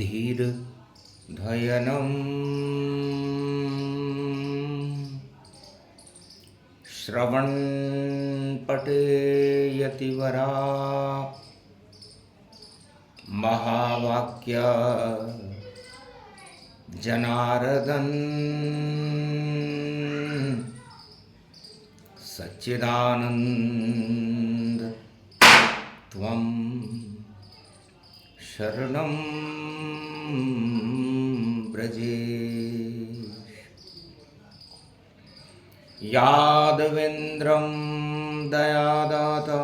धीर धयनम् श्रवणपठेयतिवरा महावाक्य जनार्दन सच्चिदानंद त्वं शरणं व्रजेश। यादवेन्द्रं दयादाता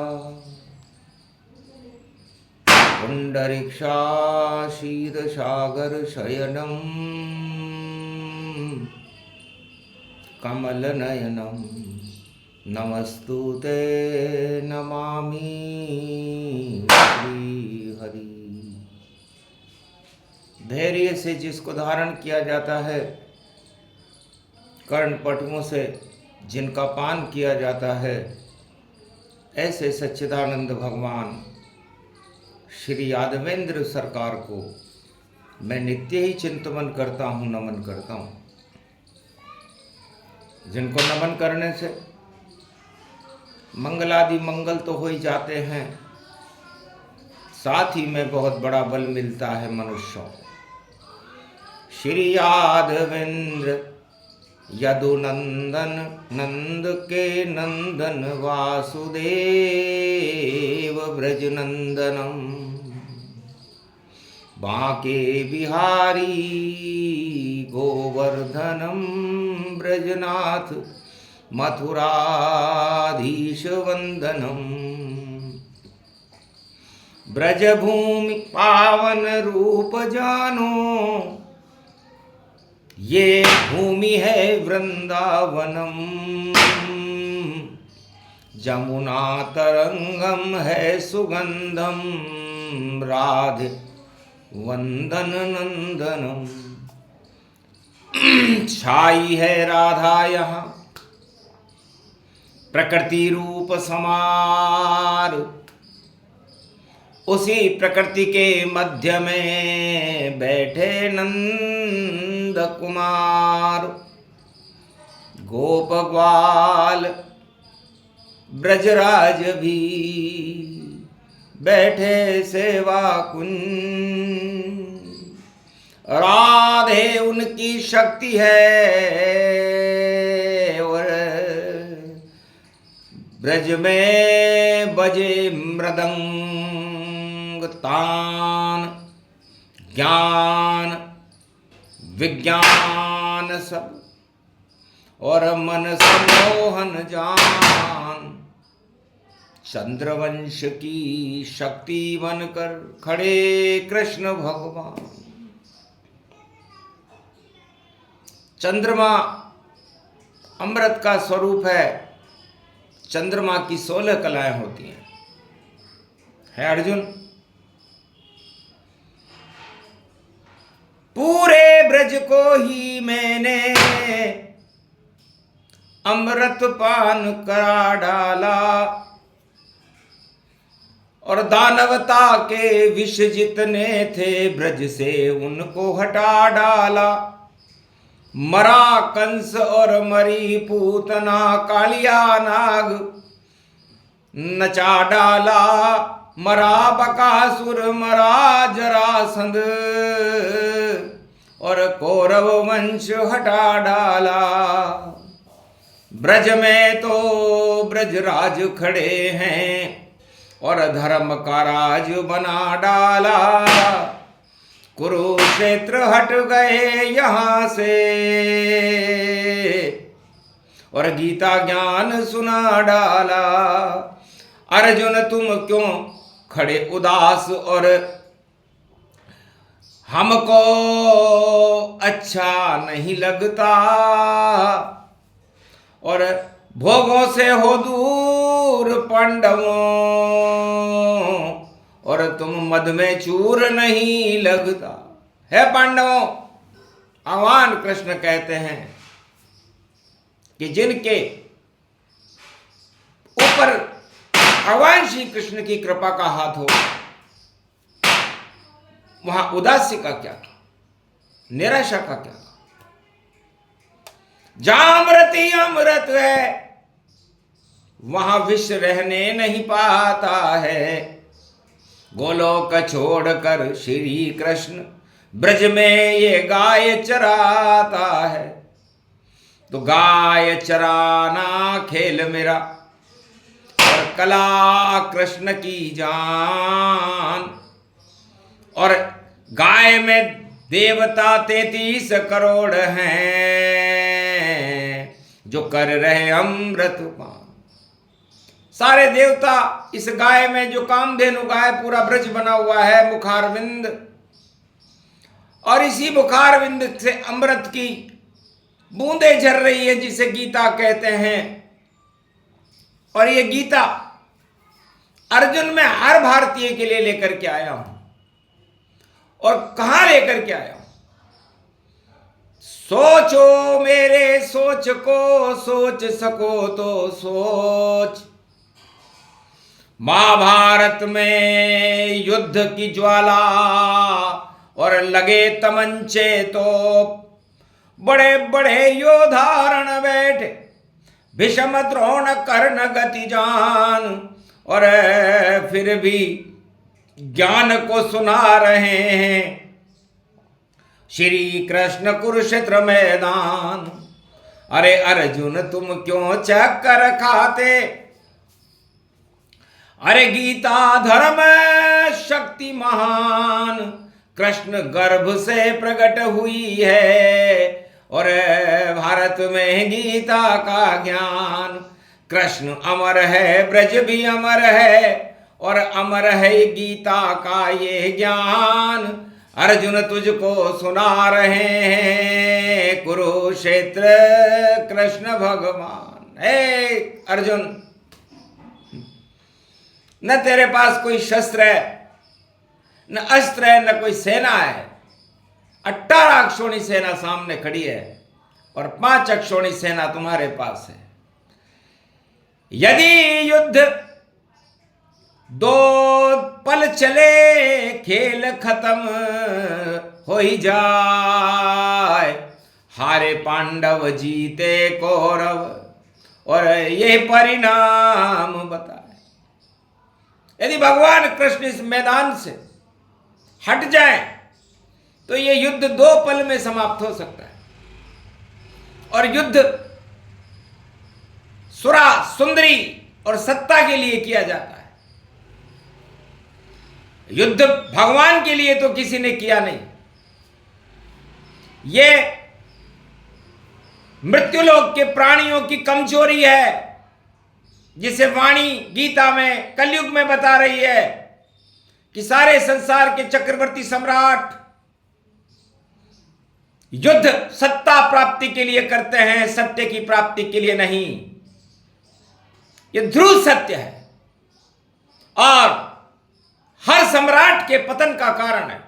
पुण्डरीक्षाशीरसागरशयनं कमलनयनं नमस्तुते नमामि श्रीहरि। धैर्य से जिसको धारण किया जाता है, कर्णपटुओं से जिनका पान किया जाता है, ऐसे सच्चिदानंद भगवान श्री यादवेंद्र सरकार को मैं नित्य ही चिंतन करता हूँ, नमन करता हूँ। जिनको नमन करने से मंगलादि मंगल तो हो ही जाते हैं, साथ ही में बहुत बड़ा बल मिलता है मनुष्यों को। श्री यादवेंद्र यदुनंदन नंद के नंदन वासुदेव ब्रजनंदनम बांके बिहारी गोवर्धनम ब्रजनाथ मथुराधीश वंदनम। ब्रजभूमि पावन रूप जानो, ये भूमि है वृंदावनम। जमुना तरंगम है सुगंधम, राधे वंदन नंदनम। छाई है राधा यहाँ प्रकृति रूप समार, उसी प्रकृति के मध्य में बैठे नंद कुमार। गोप ग्वाल ब्रजराज भी बैठे सेवा कुंज। राधे उनकी शक्ति है और ब्रज में बजे मृदंग तान। ज्ञान विज्ञान सब और मन सम्मोहन जान। चंद्रवंश की शक्ति बनकर खड़े कृष्ण भगवान। चंद्रमा अमृत का स्वरूप है। चंद्रमा की 16 कलाएं होती हैं, है अर्जुन। पूरे ब्रज को ही मैंने अमृत पान करा डाला और दानवता के विष जितने थे ब्रज से उनको हटा डाला। मरा कंस और मरी पूतना कालिया नाग नचा डाला। मरा बकासुर मरा जरासंध और कौरव वंश हटा डाला। ब्रज में तो ब्रजराज खड़े हैं और धर्म का राज बना डाला। कुरुक्षेत्र हट गए यहाँ से और गीता ज्ञान सुना डाला। अर्जुन तुम क्यों खड़े उदास और हमको अच्छा नहीं लगता और भोगों से हो दूर पांडवों और तुम मद में चूर नहीं लगता। है पांडवों, भगवान कृष्ण कहते हैं कि जिनके ऊपर भगवान श्री कृष्ण की कृपा का हाथ हो, वहां उदासी का क्या था, निराशा का क्या था। जहां अमृत ही अमृत है वहां विष रहने नहीं पाता है। गोलोक छोड़कर श्री कृष्ण ब्रज में ये गाय चराता है। तो गाय चराना खेल मेरा और कला कृष्ण की जान। और गाय में देवता 33 करोड़ हैं जो कर रहे अमृतपान। सारे देवता इस गाय में, जो कामधेनु गाय, पूरा ब्रज बना हुआ है मुखारविंद, और इसी मुखारविंद से अमृत की बूंदें झर रही है जिसे गीता कहते हैं। और ये गीता अर्जुन में हर भारतीय के लिए लेकर के आया हूं। और कहां लेकर के आया हूं? सोचो मेरे सोच को, सोच सको तो सोच। महाभारत में युद्ध की ज्वाला और लगे तमंचे तो बड़े बड़े योधारण बैठे, भीष्म द्रोण कर्ण गति जान, और फिर भी ज्ञान को सुना रहे हैं श्री कृष्ण कुरुक्षेत्र मैदान। अरे अर्जुन तुम क्यों चक्कर खाते? अरे गीता धर्म शक्ति महान कृष्ण गर्भ से प्रकट हुई है, और भारत में गीता का ज्ञान। कृष्ण अमर है, ब्रज भी अमर है, और अमर है गीता का ये ज्ञान। अर्जुन तुझको सुना रहे हैं कुरुक्षेत्र कृष्ण भगवान। हे अर्जुन, न तेरे पास कोई शस्त्र है, न अस्त्र है, न कोई सेना है। 18 अक्षौणी सेना सामने खड़ी है और 5 अक्षौणी सेना तुम्हारे पास है। यदि युद्ध 2 पल चले, खेल खत्म हो ही जाए। हारे पांडव, जीते कौरव, और ये परिणाम बताए। यदि भगवान कृष्ण इस मैदान से हट जाए तो ये युद्ध 2 पल में समाप्त हो सकता है। और युद्ध सुरा, सुंदरी और सत्ता के लिए किया जाता है। युद्ध भगवान के लिए तो किसी ने किया नहीं। ये मृत्युलोक के प्राणियों की कमजोरी है, जिसे वाणी गीता में कलयुग में बता रही है कि सारे संसार के चक्रवर्ती सम्राट युद्ध सत्ता प्राप्ति के लिए करते हैं, सत्य की प्राप्ति के लिए नहीं। यह ध्रुव सत्य है और हर सम्राट के पतन का कारण है,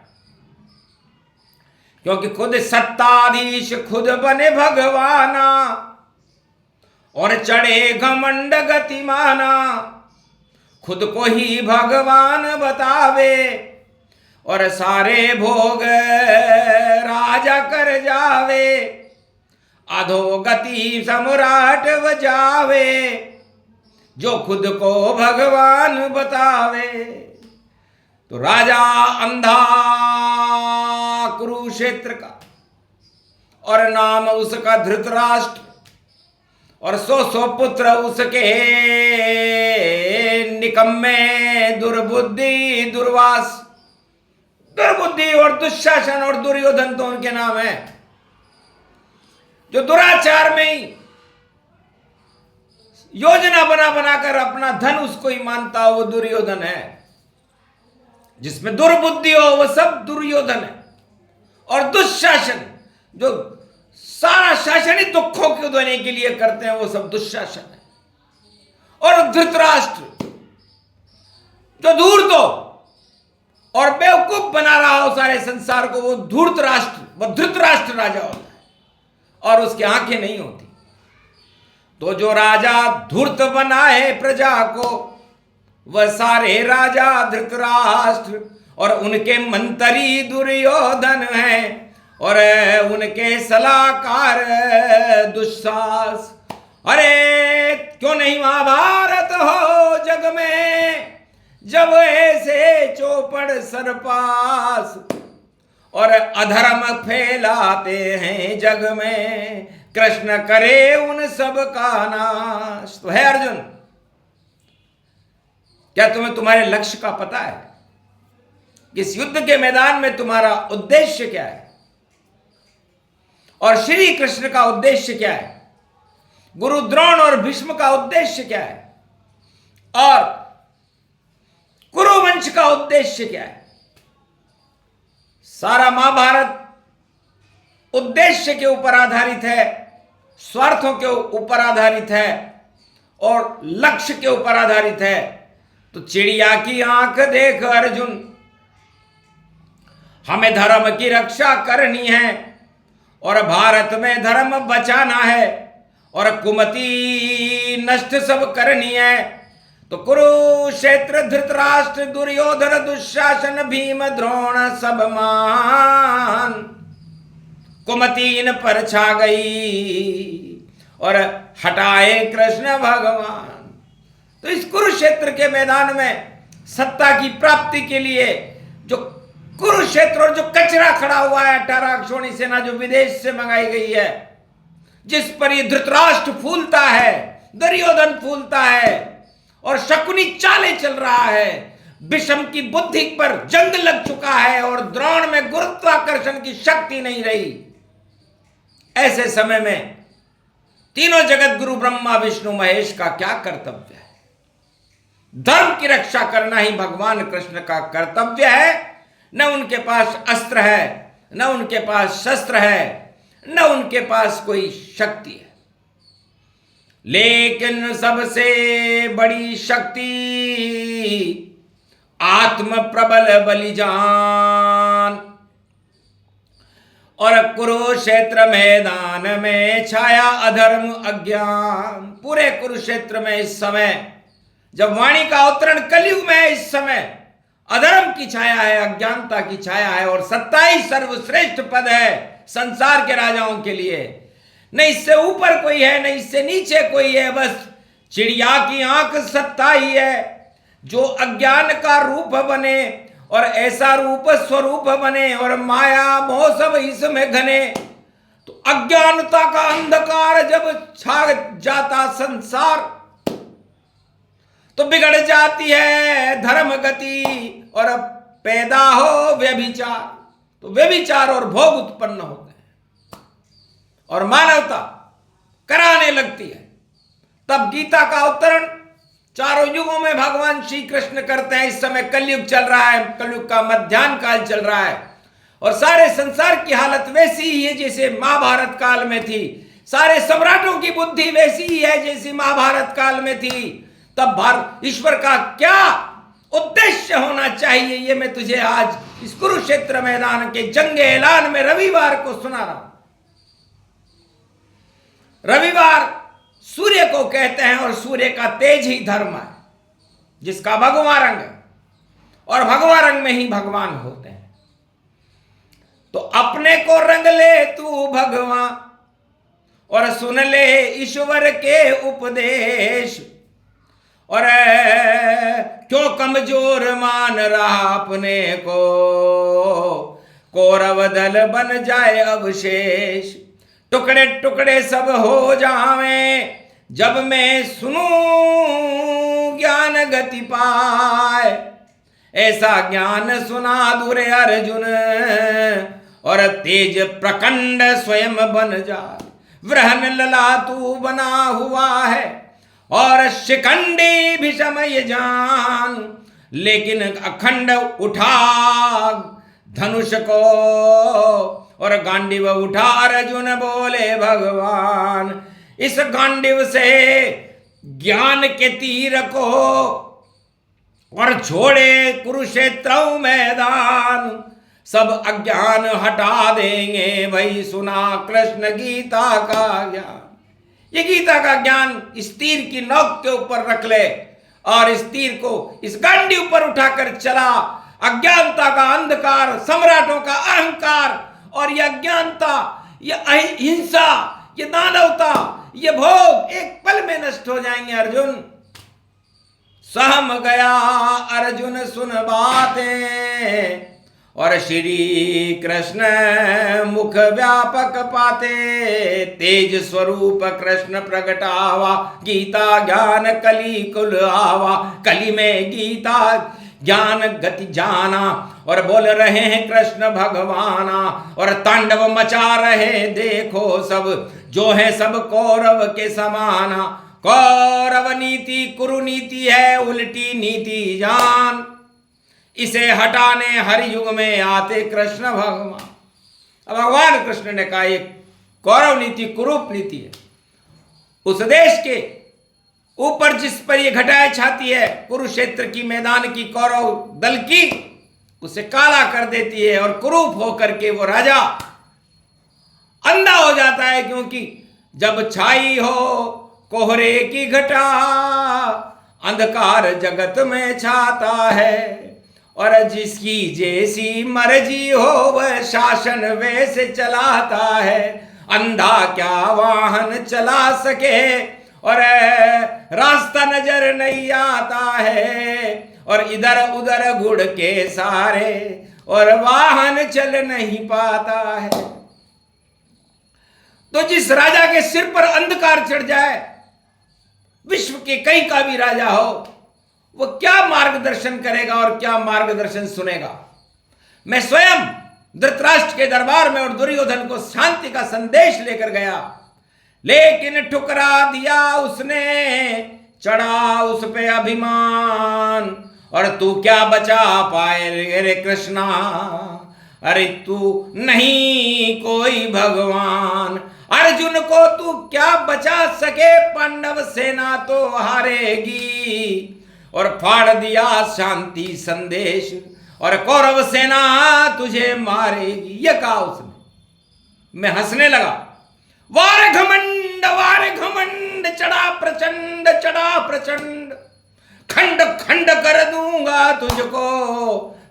क्योंकि खुद सत्ताधीश खुद बने भगवाना और चढ़े घमंड गतिमाना। खुद को ही भगवान बतावे और सारे भोग राजा कर जावे। अधोगति सम्राट बजावे जो खुद को भगवान बतावे। तो राजा अंधा कुरुक्षेत्र का, और नाम उसका धृतराष्ट्र, और 100 पुत्र उसके निकम्मे दुर्बुद्धि दुर्वास। दुर्बुद्धि और दुशासन और दुर्योधन तो उनके नाम है। जो दुराचार में ही योजना बना बनाकर अपना धन उसको ही मानता हो, वो दुर्योधन है। जिसमें दुर्बुद्धि हो वो सब दुर्योधन है। और दुशासन, जो सारा शासन ही दुखों को देने के लिए करते हैं, वो सब दुशासन है। और धृतराष्ट्र जो धूर्त हो और बेवकूफ बना रहा हो सारे संसार को, वो धूर्त राष्ट्र, वो धृतराष्ट्र राजा होता है और उसकी आंखें नहीं होती। तो जो राजा धूर्त बनाए प्रजा को, वह सारे राजा धृतराष्ट्र और उनके मंत्री दुर्योधन हैं और उनके सलाहकार दुस्साहस। अरे क्यों नहीं महाभारत हो जग में, जब ऐसे चौपड़ सरपास और अधर्म फैलाते हैं जग में, कृष्ण करे उन सब का नाश। तो है अर्जुन, क्या तुम्हें तुम्हारे लक्ष्य का पता है? इस युद्ध के मैदान में तुम्हारा उद्देश्य क्या है और श्री कृष्ण का उद्देश्य क्या है? गुरु द्रोण और भीष्म का उद्देश्य क्या है और कुरुवंश का उद्देश्य क्या है? सारा महाभारत उद्देश्य के ऊपर आधारित है, स्वार्थों के ऊपर आधारित है और लक्ष्य के ऊपर आधारित है। तो चिड़िया की आंख देख अर्जुन, हमें धर्म की रक्षा करनी है और भारत में धर्म बचाना है और कुमति नष्ट सब करनी है। तो कुरुक्षेत्र धृतराष्ट्र दुर्योधन दुशासन भीम द्रोण सब मान, कुमति इन पर छा गई और हटाए कृष्ण भगवान। तो इस कुरुक्षेत्र के मैदान में सत्ता की प्राप्ति के लिए जो कुरुक्षेत्र और जो कचरा खड़ा हुआ है 18 अक्षौणी सेना जो विदेश से मंगाई गई है, जिस पर ये धृतराष्ट्र फूलता है, दुर्योधन फूलता है और शकुनी चाले चल रहा है, विषम की बुद्धि पर जंग लग चुका है और द्रोण में गुरुत्वाकर्षण की शक्ति नहीं रही। ऐसे समय में तीनों जगत गुरु ब्रह्मा विष्णु महेश का क्या कर्तव्य है? धर्म की रक्षा करना ही भगवान कृष्ण का कर्तव्य है। न उनके पास अस्त्र है, न उनके पास शस्त्र है, न उनके पास कोई शक्ति है, लेकिन सबसे बड़ी शक्ति आत्म प्रबल बलिदान। और कुरुक्षेत्र मैदान में छाया अधर्म अज्ञान। पूरे कुरुक्षेत्र में इस समय जब वाणी का अवतरण कलयुग में है, इस समय अधर्म की छाया है, अज्ञानता की छाया है और सत्ता ही सर्वश्रेष्ठ पद है संसार के राजाओं के लिए। न इससे ऊपर कोई है, न इससे नीचे कोई है, बस चिड़िया की आंख सत्ता ही है जो अज्ञान का रूप बने और ऐसा रूप स्वरूप बने और माया मोह सब इसमें घने। तो अज्ञानता का अंधकार जब छा जाता संसार तो बिगड़ जाती है धर्म गति और पैदा हो व्यभिचार। तो व्यभिचार और भोग उत्पन्न होते हैं और मानवता कराने लगती है। तब गीता का अवतरण चारों युगों में भगवान श्री कृष्ण करते हैं। इस समय कलयुग चल रहा है, कलयुग का मध्याह्न काल चल रहा है और सारे संसार की हालत वैसी ही है जैसे महाभारत काल में थी। सारे सम्राटों की बुद्धि वैसी ही है जैसी महाभारत काल में थी। तब भारत ईश्वर का क्या उद्देश्य होना चाहिए, ये मैं तुझे आज इस कुरुक्षेत्र मैदान के जंग ऐलान में रविवार को सुना रहा हूं। रविवार सूर्य को कहते हैं और सूर्य का तेज ही धर्म है, जिसका भगवा रंग है और भगवा रंग में ही भगवान होते हैं। तो अपने को रंग ले तू भगवान और सुन ले ईश्वर के उपदेश। और क्यों कमजोर मान रहा अपने को, कौरव दल बन जाए अवशेष। टुकड़े टुकड़े सब हो जावें जब मैं सुनूं ज्ञान गति पाए। ऐसा ज्ञान सुना दूरे अर्जुन और तेज प्रकंड स्वयं बन जाए। वृहन लला तू बना हुआ है और शिखंडी भीषम ये जान, लेकिन अखंड उठा धनुष को और गांडीव उठा। अर्जुन बोले भगवान इस गांडीव से ज्ञान के तीर को और छोड़े कुरुक्षेत्र मैदान। सब अज्ञान हटा देंगे भाई, सुना कृष्ण गीता का ज्ञान। ये गीता का ज्ञान इस तीर की नोक के ऊपर रख ले और इस तीर को इस गांडी ऊपर उठाकर चला। अज्ञानता का अंधकार, सम्राटों का अहंकार, और ये अज्ञानता, ये हिंसा, ये दानवता, ये भोग एक पल में नष्ट हो जाएंगे अर्जुन। सहम गया अर्जुन सुन बातें, और श्री कृष्ण मुख व्यापक पाते। तेज स्वरूप कृष्ण प्रगटावा, गीता ज्ञान कली कुल आवा। कली में गीता ज्ञान गति जाना, और बोल रहे हैं कृष्ण भगवाना, और तांडव मचा रहे देखो सब, जो है सब कौरव के समाना। कौरव नीति कुरुनीति है, उल्टी नीति जान, इसे हटाने हर युग में आते कृष्ण भगवान। अब भगवान कृष्ण ने कहा, एक कौरव नीति कुरूप नीति है। उस देश के ऊपर जिस पर ये घटाएं छाती है, कुरुक्षेत्र की मैदान की कौरव दल की, उसे काला कर देती है, और कुरूप होकर के वो राजा अंधा हो जाता है। क्योंकि जब छाई हो कोहरे की घटा, अंधकार जगत में छाता है, और जिसकी जैसी मर्जी हो वह शासन वैसे चलाता है। अंधा क्या वाहन चला सके, और रास्ता नजर नहीं आता है, और इधर उधर गुड़ के सारे, और वाहन चल नहीं पाता है। तो जिस राजा के सिर पर अंधकार चढ़ जाए, विश्व के कहीं का भी राजा हो, वो क्या मार्गदर्शन करेगा और क्या मार्गदर्शन सुनेगा। मैं स्वयं धृतराष्ट्र के दरबार में और दुर्योधन को शांति का संदेश लेकर गया, लेकिन ठुकरा दिया उसने, चढ़ा उस पे अभिमान। और तू क्या बचा पाए रे कृष्णा, अरे तू नहीं कोई भगवान। अर्जुन को तू क्या बचा सके, पांडव सेना तो हारेगी। और फाड़ दिया शांति संदेश, और कौरव सेना तुझे मारेगी। ये कहा उसने। मैं हंसने लगा। वार घमंड चढ़ा प्रचंड, चढ़ा प्रचंड, खंड खंड कर दूंगा तुझको,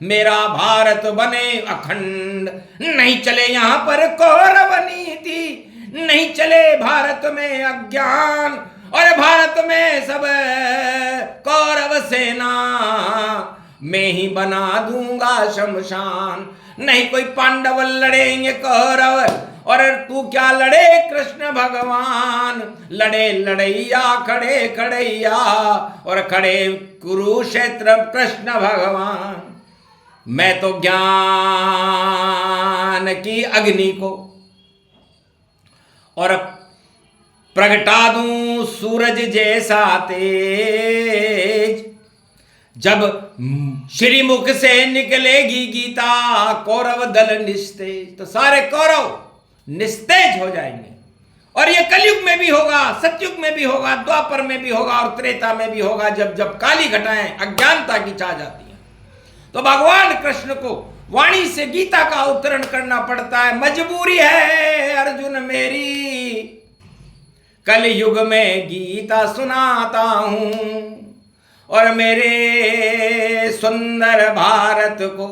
मेरा भारत बने अखंड। नहीं चले यहां पर कौरव नीति, नहीं चले भारत में अज्ञान, और भारत में सब कौरव सेना मैं ही बना दूंगा शमशान। नहीं कोई पांडव लड़ेंगे कौरव, और तू क्या लड़े कृष्ण भगवान। लड़े लड़ैया खड़े खड़ैया, और खड़े कुरुक्षेत्र कृष्ण भगवान। मैं तो ज्ञान की अग्नि को और प्रगटा दूं सूरज जैसा तेज। जब श्रीमुख से निकलेगी गीता, कौरव दल निस्तेज। तो सारे कौरव निस्तेज हो जाएंगे। और ये कलयुग में भी होगा, सतयुग में भी होगा, द्वापर में भी होगा, और त्रेता में भी होगा, जब जब काली घटाएं अज्ञानता की छा जाती है। तो भगवान कृष्ण को वाणी से गीता का अवतरण करना पड़ता है। मजबूरी है अर्जुन मेरी, कलयुग में गीता सुनाता हूं, और मेरे सुंदर भारत को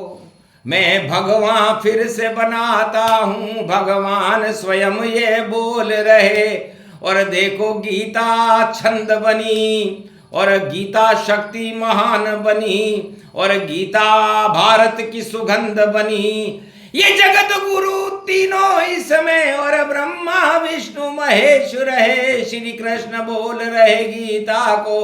मैं भगवान फिर से बनाता हूं। भगवान स्वयं ये बोल रहे, और देखो गीता छंद बनी, और गीता शक्ति महान बनी, और गीता भारत की सुगंध बनी। ये जगत गुरु तीनों इसमें, और ब्रह्मा विष्णु महेश्वर है। श्री कृष्ण बोल रहे गीता को,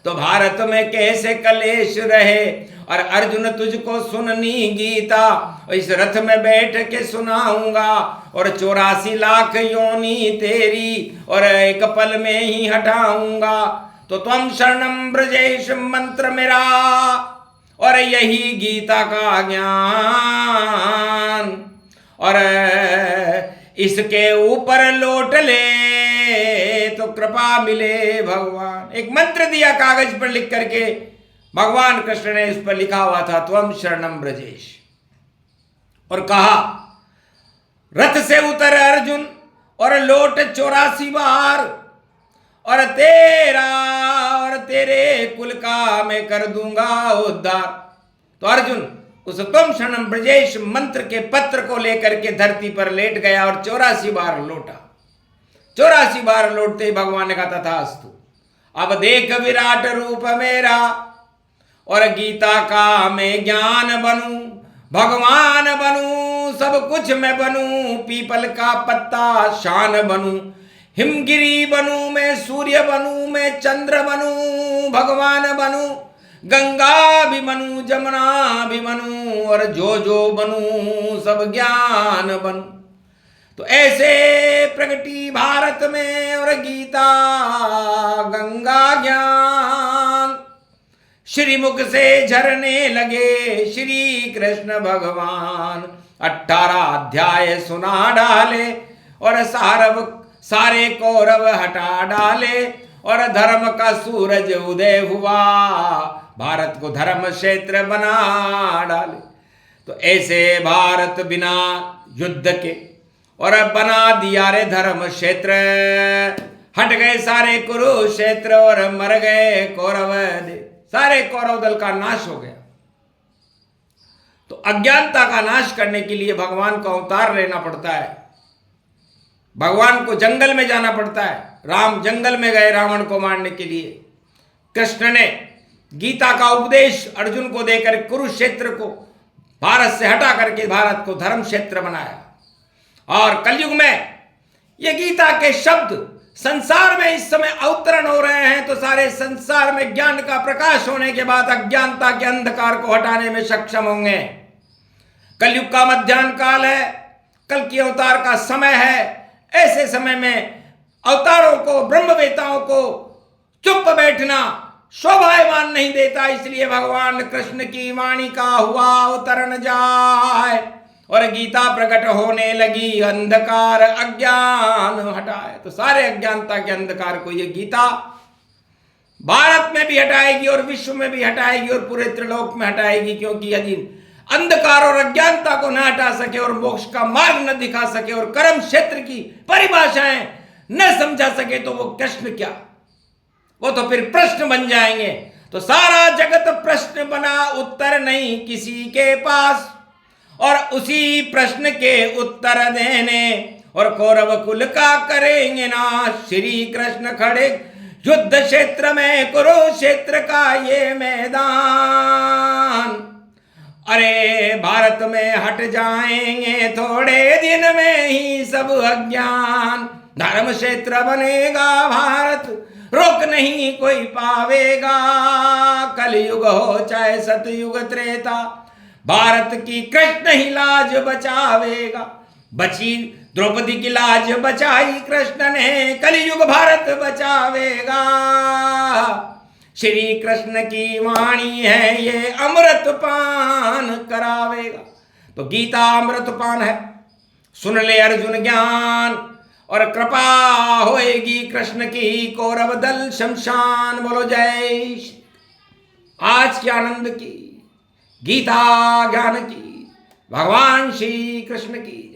तो भारत में कैसे कलेश रहे। और अर्जुन तुझको सुननी गीता, इस रथ में बैठ के सुनाऊंगा, और 84 लाख योनि तेरी, और एक पल में ही हटाऊंगा। तो त्वम शरणम ब्रजेश मंत्र मेरा, और यही गीता का ज्ञान। और इसके ऊपर लौट ले तो कृपा मिले भगवान। एक मंत्र दिया कागज पर लिख करके, भगवान कृष्ण ने इस पर लिखा हुआ था त्वम शरणम ब्रजेश। और कहा रथ से उतर अर्जुन और लौट 84 बार, और तेरा और तेरे कुल का मैं कर दूंगा उद्धार। तो अर्जुन उस तुम क्षणम ब्रजेश मंत्र के पत्र को लेकर के धरती पर लेट गया और 84 बार लौटा। 84 बार लौटते ही भगवान ने कहा तथास्तु, अब देख विराट रूप मेरा और गीता का मैं ज्ञान बनूं, भगवान बनूं, सब कुछ मैं बनूं, पीपल का पत्ता शान बनूं, हिमगिरी बनूं, मैं सूर्य बनूं, मैं चंद्र बनूं, भगवान बनूं, गंगा भी बनूं, जमुना भी बनूं, और जो बनूं सब ज्ञान बनूं। तो ऐसे प्रगति भारत में और गीता गंगा ज्ञान श्रीमुख से झरने लगे श्री कृष्ण भगवान। 18 अध्याय सुना डाले और सारे कौरव हटा डाले और धर्म का सूरज उदय हुआ, भारत को धर्म क्षेत्र बना डाले। तो ऐसे भारत बिना युद्ध के और बना दिया रे धर्म क्षेत्र, हट गए सारे कुरुक्षेत्र और मर गए कौरव दे, सारे कौरव दल का नाश हो गया। तो अज्ञानता का नाश करने के लिए भगवान का अवतार लेना पड़ता है, भगवान को जंगल में जाना पड़ता है। राम जंगल में गए रावण को मारने के लिए। कृष्ण ने गीता का उपदेश अर्जुन को देकर कुरुक्षेत्र को भारत से हटा करके भारत को धर्म क्षेत्र बनाया। और कलयुग में ये गीता के शब्द संसार में इस समय अवतरण हो रहे हैं, तो सारे संसार में ज्ञान का प्रकाश होने के बाद अज्ञानता के अंधकार को हटाने में सक्षम होंगे। कलयुग का मध्याह्न काल है, कल की अवतार का समय है। ऐसे समय में अवतारों को, ब्रह्मवेताओं को चुप बैठना शोभायमान नहीं देता, इसलिए भगवान कृष्ण की वाणी का हुआ अवतरण जाए और गीता प्रकट होने लगी, अंधकार अज्ञान हटाए। तो सारे अज्ञानता के अंधकार को ये गीता भारत में भी हटाएगी और विश्व में भी हटाएगी और पूरे त्रिलोक में हटाएगी, क्योंकि यदि अंधकार और अज्ञानता को न हटा सके और मोक्ष का मार्ग न दिखा सके और कर्म क्षेत्र की परिभाषाएं न समझा सके तो वो कृष्ण क्या, वो तो फिर प्रश्न बन जाएंगे। तो सारा जगत प्रश्न बना, उत्तर नहीं किसी के पास, और उसी प्रश्न के उत्तर देने और कौरव कुल का करेंगे नाश। श्री कृष्ण खड़े युद्ध क्षेत्र में, कुरुक्षेत्र का ये मैदान, अरे भारत में हट जाएंगे थोड़े दिन में ही सब अज्ञान। धर्म क्षेत्र बनेगा भारत, रोक नहीं कोई पावेगा। कलयुग हो चाहे सतयुग त्रेता, भारत की कृष्ण ही लाज बचावेगा। बची द्रौपदी की लाज बचाई कृष्ण ने, कलयुग भारत बचावेगा। श्री कृष्ण की वाणी है ये अमृत पान करावेगा। तो गीता अमृत पान है, सुन ले अर्जुन ज्ञान, और कृपा होएगी कृष्ण की, कौरव दल शमशान। बोलो जय श्री। आज के आनंद की, गीता ज्ञान की, भगवान श्री कृष्ण की।